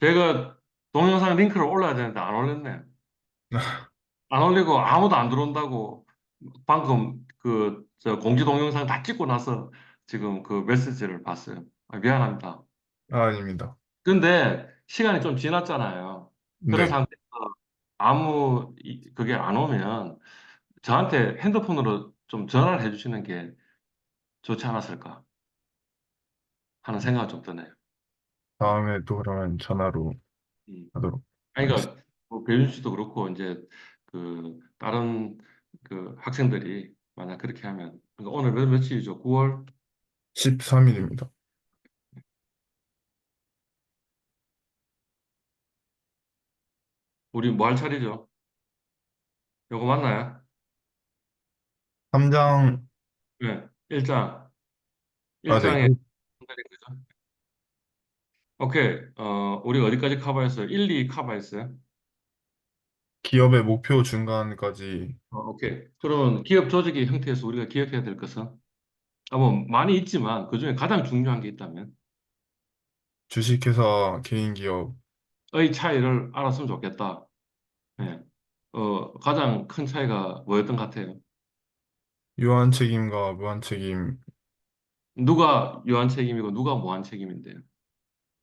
제가 동영상 링크를 올려야 되는데 안 올렸네. 안 올리고 아무도 안 들어온다고 방금 저 공지 동영상 다 찍고 나서 지금 그 메시지를 봤어요. 미안합니다. 아닙니다. 근데 시간이 좀 지났잖아요. 그런 네. 상태에서 그게 안 오면 저한테 핸드폰으로 좀 전화를 해주시는 게 좋지 않았을까 하는 생각이 좀 드네요. 다음에 또 그러면 전화로 음. 하도록 아니, 하겠습니다. 그러니까 뭐 배윤 씨도 그렇고 이제 다른 학생들이 만약 그렇게 하면 그러니까 오늘 며칠이죠? 9월 13일입니다. 우리 뭐 할 차례죠? 요거 맞나요? 3장, 네. 일장 네. 일장에 한달인 거죠? 오케이. 우리 어디까지 커버했어요? 1, 2 커버했어요? 기업의 목표 중간까지 오케이. 그러면 기업 조직의 형태에서 우리가 기억해야 될 것은 뭐 많이 있지만 그중에 가장 중요한 게 있다면 주식회사, 개인 기업, 의 차이를 알았으면 좋겠다. 예. 가장 큰 차이가 뭐였던 것 같아요? 유한 책임과 무한 책임, 누가 유한 책임이고 누가 무한 책임인데요?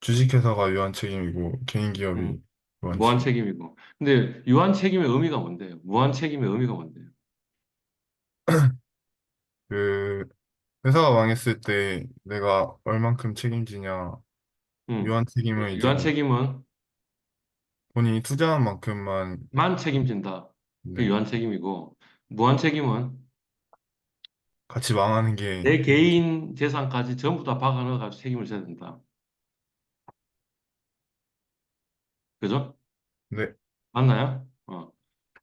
주식회사가 유한 책임이고 개인 음, 기업이 무한 무한 책임. 책임이고. 근데 유한 책임의 의미가 뭔데요? 무한 책임의 의미가 뭔데요? 그 회사가 망했을 때 내가 얼만큼 책임지냐, 음, 유한 책임은 이제 유한 뭐 책임은 본인이 투자한 만큼만 만 책임진다. 그 네, 유한 책임이고, 무한 책임은 같이 망하는 게 내 개인 재산까지 전부 다 박아 넣어가지고 책임을 져야 된다. 그죠? 네, 맞나요?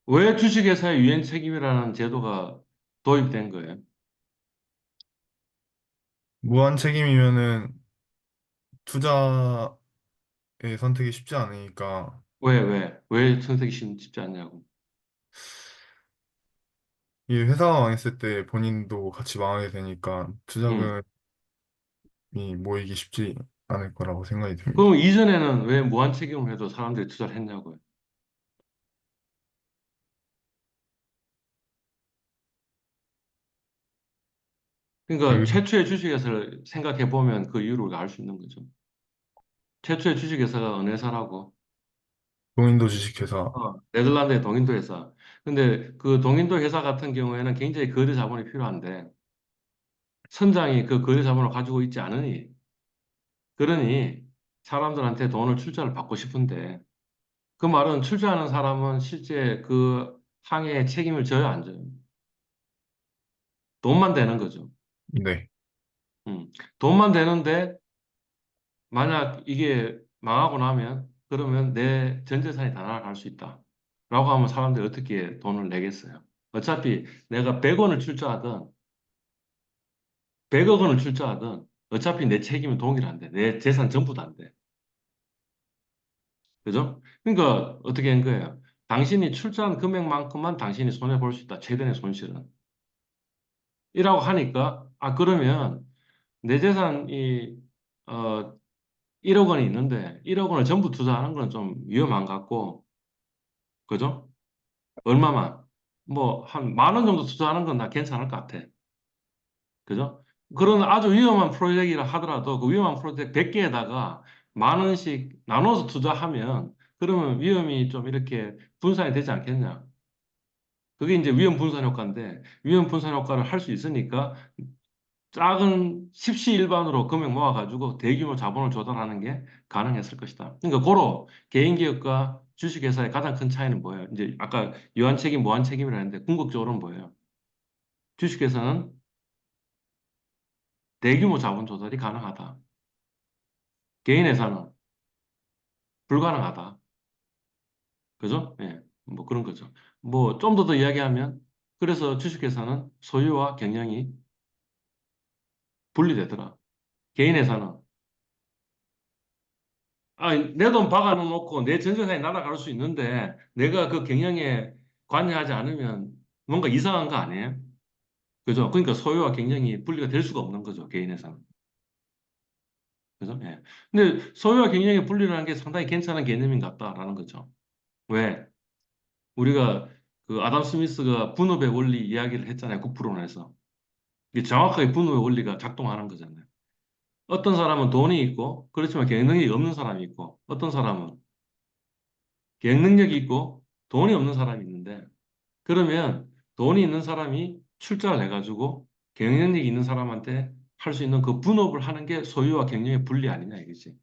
왜 주식회사의 유한 책임이라는 제도가 도입된 거예요? 무한 책임이면은 투자의 선택이 쉽지 않으니까 왜 선택이 쉽지 않냐고. 이 회사가 망했을 때 본인도 같이 망하게 되니까 음. 투자금이 모이기 쉽지 않을 거라고 생각이 듭니다. 그럼 이전에는 왜 무한 책임을 해도 사람들이 투자를 했냐고요. 그러니까 그 최초의 주식회사를 생각해 보면 그 이유를 알 수 있는 거죠. 최초의 주식회사가 어느 회사라고? 동인도 주식회사, 네덜란드의 동인도 회사. 근데 그 동인도 회사 같은 경우에는 굉장히 거대 자본이 필요한데 선장이 그 거대 자본을 가지고 있지 않으니 그러니 사람들한테 돈을 출자를 받고 싶은데 그 말은 출자하는 사람은 실제 그 항해에 책임을 져요, 안 져요? 돈만 되는 거죠. 네, 돈만 되는데 만약 이게 망하고 나면 그러면 내 전 재산이 다 날아갈 수 있다. 라고 하면 사람들이 어떻게 돈을 내겠어요? 어차피 내가 100원을 출자하든 100억 원을 출자하든 어차피 내 책임은 동일한데 내 재산 전부 다인데. 그죠? 그러니까 어떻게 한 거예요? 당신이 출자한 금액만큼만 당신이 손해 볼 수 있다. 최대의 손실은. 이라고 하니까 그러면 내 재산이 어 1억 원이 있는데 1억 원을 전부 투자하는 건 좀 위험한 것 같고 그죠? 얼마만? 뭐, 한 10,000원 정도 투자하는 건 나 괜찮을 것 같아. 그죠? 그런 아주 위험한 프로젝트이라 하더라도 그 위험한 프로젝트 100개에다가 10,000원씩 나눠서 투자하면 그러면 위험이 좀 이렇게 분산이 되지 않겠냐? 그게 이제 위험 분산 효과인데 위험 분산 효과를 할 수 있으니까 작은 십시일반으로 금액 모아가지고 대규모 자본을 조달하는 게 가능했을 것이다. 그러니까 고로 개인 기업과 주식회사의 가장 큰 차이는 뭐예요? 이제 아까 유한책임, 무한책임이라 했는데 궁극적으로는 뭐예요? 주식회사는 대규모 자본 조달이 가능하다. 개인 회사는 불가능하다. 그죠? 예. 뭐 그런 거죠. 뭐 좀 더 이야기하면 그래서 주식회사는 소유와 경영이 분리되더라. 개인 회사는 내 돈 박아놓고 내 전재산이 날아갈 수 있는데 내가 그 경영에 관여하지 않으면 뭔가 이상한 거 아니에요? 그죠? 그러니까 소유와 경영이 분리가 될 수가 없는 거죠, 개인에서는. 그죠? 예. 근데 소유와 경영의 분리라는 게 상당히 괜찮은 개념인 것 같다라는 거죠. 왜? 우리가 그 아담 스미스가 분업의 원리 이야기를 했잖아요. 국부론에서. 이게 정확하게 분업의 원리가 작동하는 거잖아요. 어떤 사람은 돈이 있고, 그렇지만 경영력이 없는 사람이 있고, 어떤 사람은 경영력이 있고, 돈이 없는 사람이 있는데, 그러면 돈이 있는 사람이 출자를 해가지고 경영력이 있는 사람한테 할 수 있는 그 분업을 하는 게 소유와 경영의 분리 아니냐 이거지.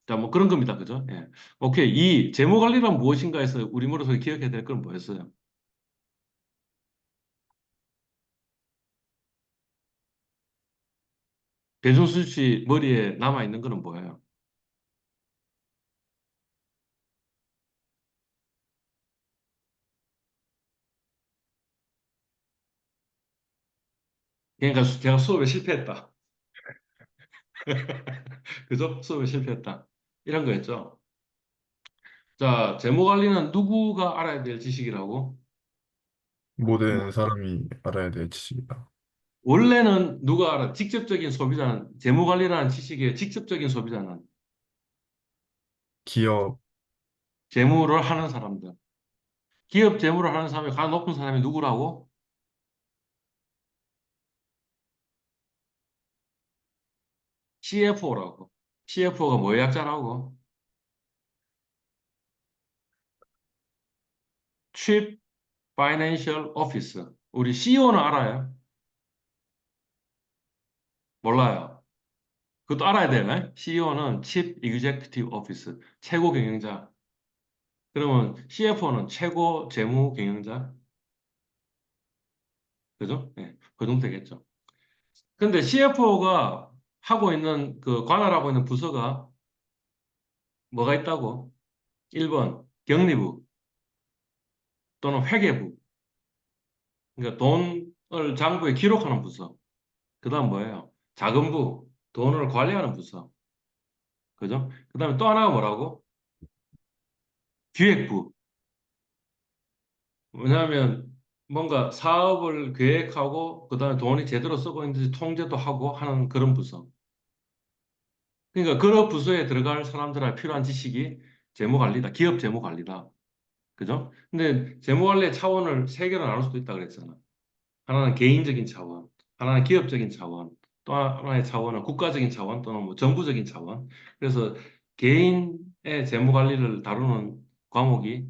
자, 뭐 그런 겁니다. 그죠? 예. 오케이. 이 재무 관리란 무엇인가 해서 우리 머릿속에 기억해야 될 건 뭐였어요? 배준수 씨 머리에 남아 있는 거는 뭐예요? 그러니까 제가 수업에 실패했다. 그죠? 수업에 실패했다. 이런 거였죠. 자, 재무 관리는 누구가 알아야 될 지식이라고? 모든 사람이 알아야 될 지식이다. 원래는 누가 알아? 직접적인 소비자는, 재무 관리라는 지식의 직접적인 소비자는 기업, 재무를 하는 사람들. 기업 재무를 하는 사람이 가장 높은 사람이 누구라고? CFO라고. CFO가 뭐의 약자라고? Chief Financial Officer. 우리 CEO는 알아요? 몰라요. 그것도 알아야 되네. CEO는 Chief Executive Officer. 최고 경영자. 그러면 CFO는 최고 재무 경영자. 그죠? 예, 그 정도 되겠죠. 근데 CFO가 하고 있는 그 관할하고 있는 부서가 뭐가 있다고? 1번 경리부 또는 회계부. 그러니까 돈을 장부에 기록하는 부서. 그다음 뭐예요? 자금부, 돈을 관리하는 부서. 그죠? 그다음에 또 하나가 뭐라고? 기획부. 왜냐하면 뭔가 사업을 계획하고 그다음에 돈이 제대로 쓰고 있는지 통제도 하고 하는 그런 부서. 그러니까 그런 부서에 들어갈 사람들한테 필요한 지식이 재무관리다. 기업 재무관리다. 그죠? 근데 재무관리의 차원을 세 개로 나눌 수도 있다 그랬잖아. 하나는 개인적인 차원, 하나는 기업적인 차원, 또 하나의 차원은 국가적인 차원 또는 뭐 정부적인 차원. 그래서 개인의 재무 관리를 다루는 과목이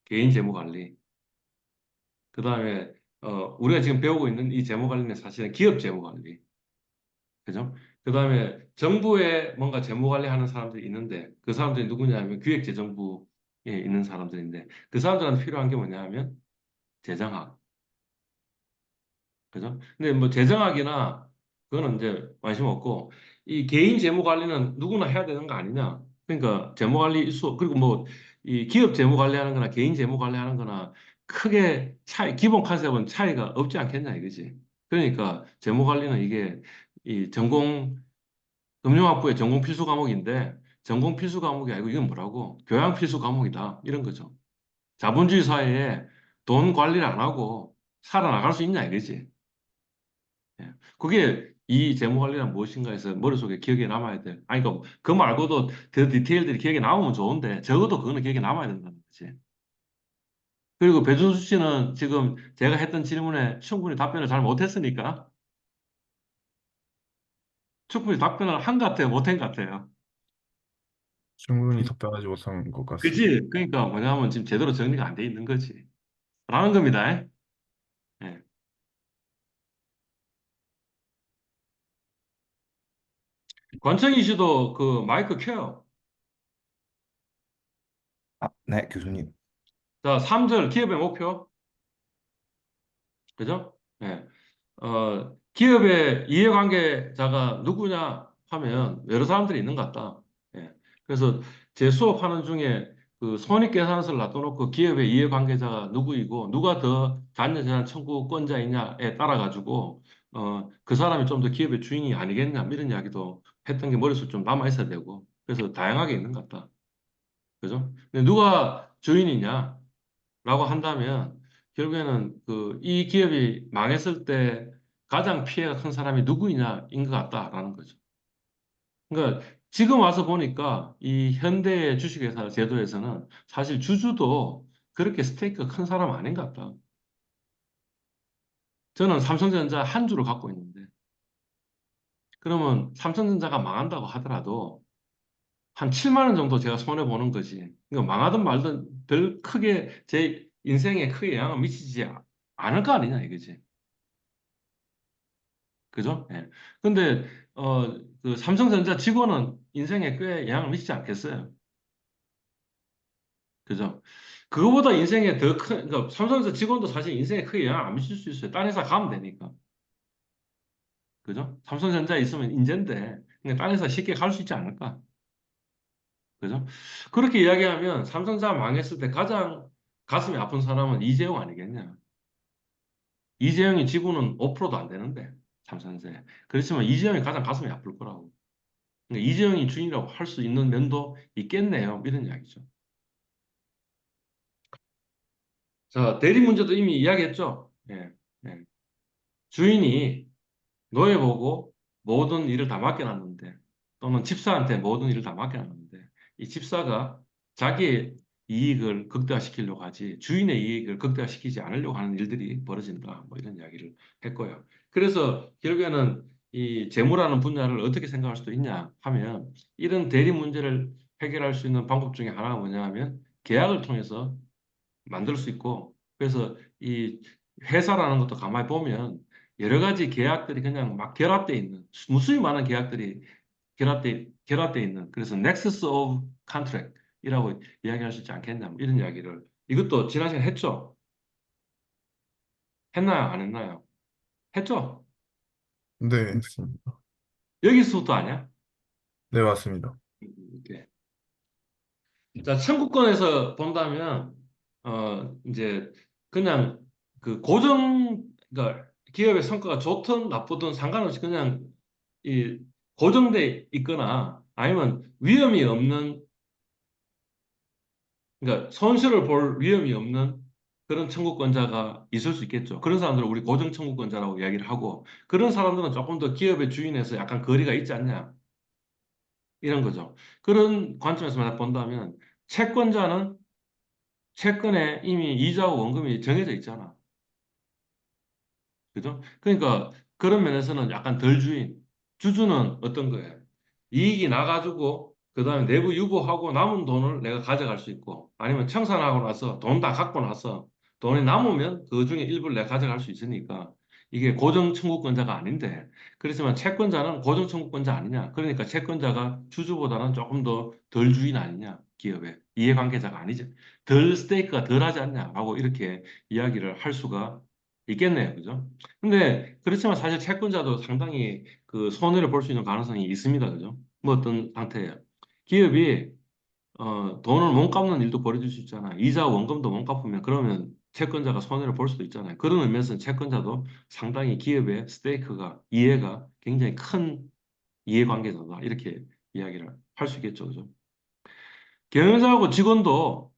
개인 재무 관리. 그다음에 우리가 지금 배우고 있는 이 재무 관리는 사실은 기업 재무 관리. 그죠? 그다음에 정부에 뭔가 재무 관리하는 사람들이 있는데 그 사람들이 누구냐면 기획재정부에 있는 사람들인데 그 사람들한테 필요한 게 뭐냐면 재정학. 그죠? 근데 뭐 재정학이나 그거는 이제 관심 없고 이 개인 재무 관리는 누구나 해야 되는 거 아니냐? 그러니까 재무 관리 수 그리고 뭐 이 기업 재무 관리하는 거나 개인 재무 관리하는 거나 크게 차이 기본 컨셉은 차이가 없지 않겠냐 이거지. 그러니까 재무 관리는 이게 이 전공 금융학부의 전공 필수 과목인데 전공 필수 과목이 아니고 이건 뭐라고? 교양 필수 과목이다. 이런 거죠. 자본주의 사회에 돈 관리를 안 하고 살아나갈 수 있냐 이거지. 예. 그게 이 재무 관리란 무엇인가 해서 머릿속에 기억에 남아야 돼. 아니, 그 말고도 더 디테일들이 기억에 남으면 좋은데, 적어도 그거는 기억에 남아야 된다는 거지. 그리고 배준수 씨는 지금 제가 했던 질문에 충분히 답변을 잘 못했으니까, 충분히 답변을 한 것 같아요, 못한 것 같아요. 충분히 답변하지 못한 것 같습니다. 그치? 그러니까 뭐냐면 지금 제대로 정리가 안 돼 있는 거지. 라는 겁니다. 예. 권창희 씨도 그 마이크 켜요. 아, 네, 교수님. 자, 3절 기업의 목표. 그죠? 예. 기업의 이해관계자가 누구냐 하면 여러 사람들이 있는 것 같다. 예. 그래서 제 수업하는 중에 그 손익계산서를 놔둬놓고 기업의 이해관계자가 누구이고 누가 더 잔여재산 청구권자이냐에 따라 가지고 그 사람이 좀 더 기업의 주인이 아니겠냐 이런 이야기도 했던 게 머릿속에 좀 남아 있어야 되고 그래서 다양하게 있는 것 같다. 그죠? 근데 누가 주인이냐? 라고 한다면 결국에는 그 이 기업이 망했을 때 가장 피해가 큰 사람이 누구이냐인 것 같다라는 거죠. 그러니까 지금 와서 보니까 이 현대 주식회사 제도에서는 사실 주주도 그렇게 스테이크가 큰 사람 아닌 것 같다. 저는 삼성전자 한 주를 갖고 있는데 그러면 삼성전자가 망한다고 하더라도 한 7만 원 정도 제가 손해 보는 거지. 그러니까 망하든 말든 별 크게 제 인생에 크게 영향을 미치지 않을 거 아니냐 이거지. 그죠? 예. 근데 그 삼성전자 직원은 인생에 꽤 영향을 미치지 않겠어요. 그죠? 그거보다 인생에 더 큰, 그러니까 삼성전자 직원도 사실 인생에 크게 영향 안 미칠 수 있어요. 딴 회사 가면 되니까. 그죠? 삼성전자에 있으면 인재인데, 그냥 딴 회사 쉽게 갈 수 있지 않을까? 그죠? 그렇게 이야기하면 삼성전자 망했을 때 가장 가슴이 아픈 사람은 이재용 아니겠냐? 이재용이 지분은 5%도 안 되는데, 삼성전자에. 그렇지만 이재용이 가장 가슴이 아플 거라고. 그러니까 이재용이 주인이라고 할 수 있는 면도 있겠네요. 이런 이야기죠. 자, 대리 문제도 이미 이야기했죠? 예, 예. 주인이 노예 보고 모든 일을 다 맡겨놨는데, 또는 집사한테 모든 일을 다 맡겨놨는데, 이 집사가 자기의 이익을 극대화시키려고 하지, 주인의 이익을 극대화시키지 않으려고 하는 일들이 벌어진다. 뭐 이런 이야기를 했고요. 그래서 결국에는 이 재무라는 분야를 어떻게 생각할 수도 있냐 하면, 이런 대리 문제를 해결할 수 있는 방법 중에 하나가 뭐냐 하면, 계약을 통해서 만들 수 있고, 그래서 이 회사라는 것도 가만히 보면 여러 가지 계약들이 그냥 막 결합되어 있는, 무수히 많은 계약들이 결합돼 있는, 그래서 Nexus of Contract이라고 이야기할 수 있지 않겠냐, 뭐 이런 이야기를, 이것도 지난 시간에 했죠? 했나요? 안 했나요? 했죠? 네, 했습니다. 여기서부터 아니야? 네, 맞습니다. 이렇게. 자, 청구권에서 본다면, 이제, 그냥 그 그러니까 기업의 성과가 좋든 나쁘든 상관없이 그냥 이 고정돼 있거나 아니면 위험이 없는, 그러니까 손실을 볼 위험이 없는 그런 청구권자가 있을 수 있겠죠. 그런 사람들을 우리 고정 청구권자라고 이야기를 하고, 그런 사람들은 조금 더 기업의 주인에서 약간 거리가 있지 않냐. 이런 거죠. 그런 관점에서 본다면 채권자는 채권에 이미 이자와 원금이 정해져 있잖아. 그죠? 그러니까 그런 면에서는 약간 덜 주인. 주주는 어떤 거예요? 이익이 나가지고 그다음에 내부 유보하고 남은 돈을 내가 가져갈 수 있고, 아니면 청산하고 나서 돈 다 갖고 나서 돈이 남으면 그 중에 일부를 내가 가져갈 수 있으니까 이게 고정 청구권자가 아닌데, 그렇지만 채권자는 고정 청구권자 아니냐? 그러니까 채권자가 주주보다는 조금 더 덜 주인 아니냐? 기업의 이해관계자가 아니죠. 덜 스테이크가 덜 하지 않냐라고 이렇게 이야기를 할 수가 있겠네요. 그죠? 근데 그렇지만 사실 채권자도 상당히 그 손해를 볼 수 있는 가능성이 있습니다. 그죠? 뭐 어떤 상태예요. 기업이 돈을 못 갚는 일도 벌어질 수 있잖아요. 이자 원금도 못 갚으면 그러면 채권자가 손해를 볼 수도 있잖아요. 그런 의미에서는 채권자도 상당히 기업의 스테이크가 이해가 굉장히 큰 이해관계자다. 이렇게 이야기를 할 수 있겠죠. 그죠? 경영자하고 직원도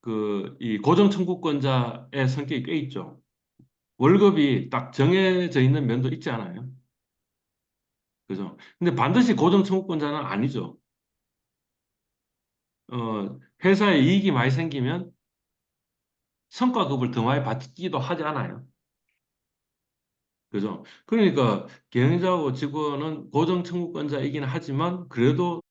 그 이 고정 청구권자의 성격이 꽤 있죠. 월급이 딱 정해져 있는 면도 있지 않아요? 그죠? 근데 반드시 고정 청구권자는 아니죠. 회사에 이익이 많이 생기면 성과급을 더 많이 받기도 하지 않아요. 그죠? 그러니까 경영자하고 직원은 고정 청구권자이긴 하지만 그래도